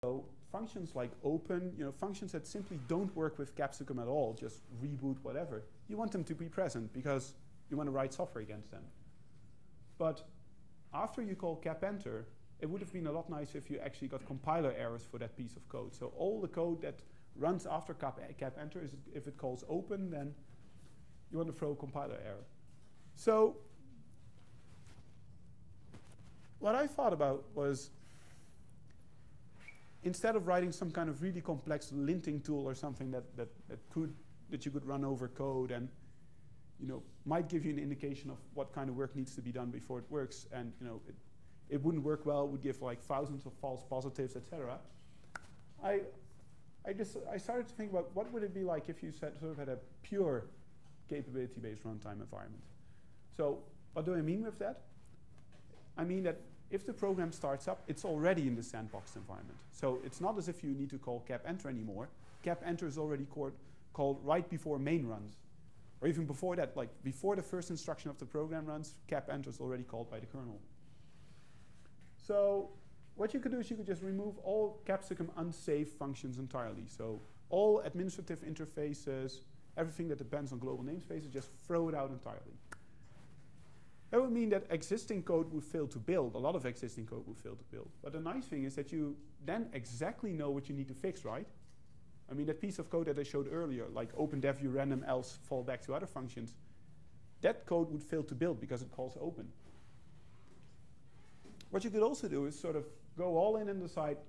So functions like open, functions that simply don't work with capsicum at all, just reboot, whatever, you want them to be present because you want to write software against them. But after you call cap enter, it would have been a lot nicer if you actually got compiler errors for that piece of code. So all the code that runs after cap enter, if it calls open, then you want to throw a compiler error. So what I thought about was, instead of writing some kind of really complex linting tool or something that you could run over code and might give you an indication of what kind of work needs to be done before it works, and it wouldn't work well, it would give like thousands of false positives, etc. I started to think about what would it be like if you sort of had a pure capability-based runtime environment. So what do I mean with that? I mean that if the program starts up, it's already in the sandbox environment. So it's not as if you need to call cap enter anymore. Cap enter is already called right before main runs. Or even before that, like before the first instruction of the program runs, cap enter is already called by the kernel. So what you could do is you could just remove all capsicum unsafe functions entirely. So all administrative interfaces, everything that depends on global namespaces, just throw it out entirely. That would mean that existing code would fail to build. A lot of existing code would fail to build. But the nice thing is that you then exactly know what you need to fix, right? I mean, that piece of code that I showed earlier, like open def view random else fallback to other functions, that code would fail to build because it calls open. What you could also do is sort of go all in and decide,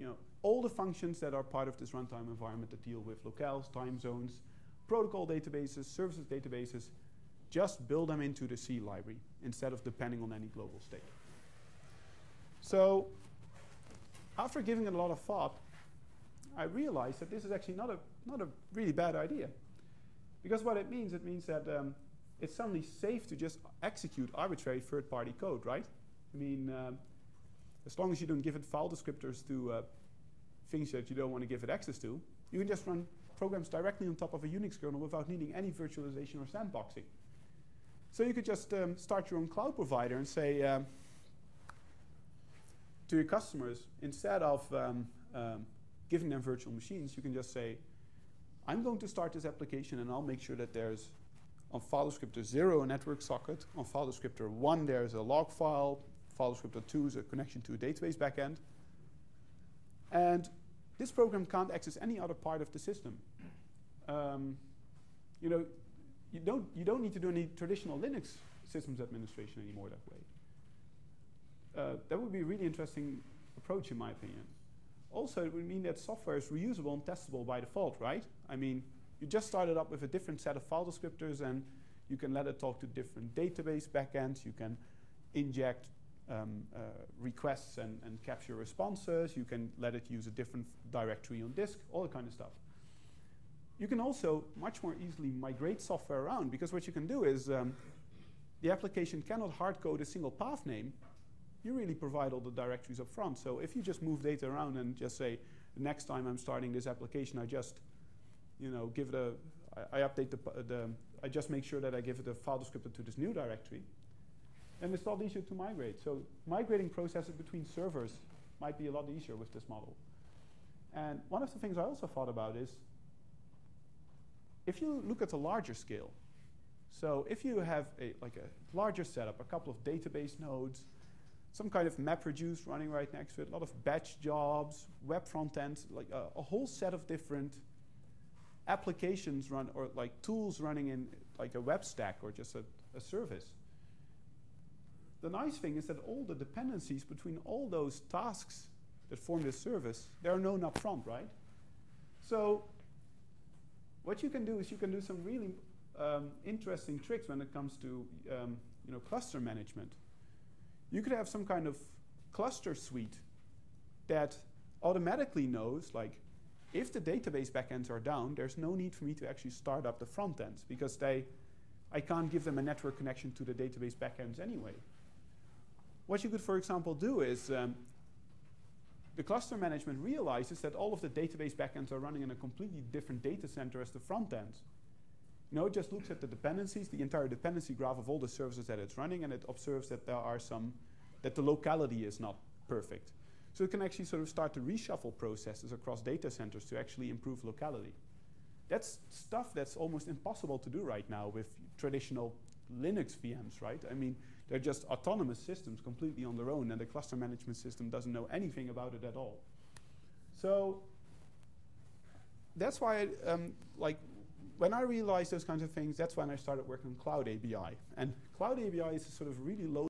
all the functions that are part of this runtime environment that deal with locales, time zones, protocol databases, services databases, just build them into the C library instead of depending on any global state. So after giving it a lot of thought, I realized that this is actually not a really bad idea. Because what it means that it's suddenly safe to just execute arbitrary third-party code, right? I mean, as long as you don't give it file descriptors to things that you don't want to give it access to, you can just run programs directly on top of a Unix kernel without needing any virtualization or sandboxing. So you could just start your own cloud provider and say to your customers, instead of giving them virtual machines, you can just say, I'm going to start this application and I'll make sure that there's on file descriptor 0 a network socket, on file descriptor 1 there's a log file descriptor 2 is a connection to a database backend. And this program can't access any other part of the system. You don't need to do any traditional Linux systems administration anymore that way. That would be a really interesting approach, in my opinion. Also, it would mean that software is reusable and testable by default, right? I mean, you just started up with a different set of file descriptors, and you can let it talk to different database backends. You can inject requests and capture responses. You can let it use a different directory on disk, all that kind of stuff. You can also much more easily migrate software around, because what you can do is the application cannot hard code a single path name. You really provide all the directories up front. So if you just move data around and just say, the next time I'm starting this application, I just give it I just make sure that I give it a file descriptor to this new directory. And it's a lot easier to migrate. So migrating processes between servers might be a lot easier with this model. And one of the things I also thought about is, if you look at a larger scale, so if you have a larger setup, a couple of database nodes, some kind of MapReduce running right next to it, a lot of batch jobs, web front ends, like a whole set of different applications run, or like tools running in like a web stack or just a service. The nice thing is that all the dependencies between all those tasks that form this service, they are known up front, right? So what you can do is you can do some really interesting tricks when it comes to cluster management. You could have some kind of cluster suite that automatically knows, like, if the database backends are down, there's no need for me to actually start up the front ends, because I can't give them a network connection to the database backends anyway. What you could, for example, do is the cluster management realizes that all of the database backends are running in a completely different data center as the front ends. It just looks at the dependencies, the entire dependency graph of all the services that it's running, and it observes that there are that the locality is not perfect. So it can actually sort of start to reshuffle processes across data centers to actually improve locality. That's stuff that's almost impossible to do right now with traditional Linux VMs, right? I mean, they're just autonomous systems completely on their own, and the cluster management system doesn't know anything about it at all. So that's why, like, when I realized those kinds of things, that's when I started working on Cloud ABI. And Cloud ABI is a sort of really low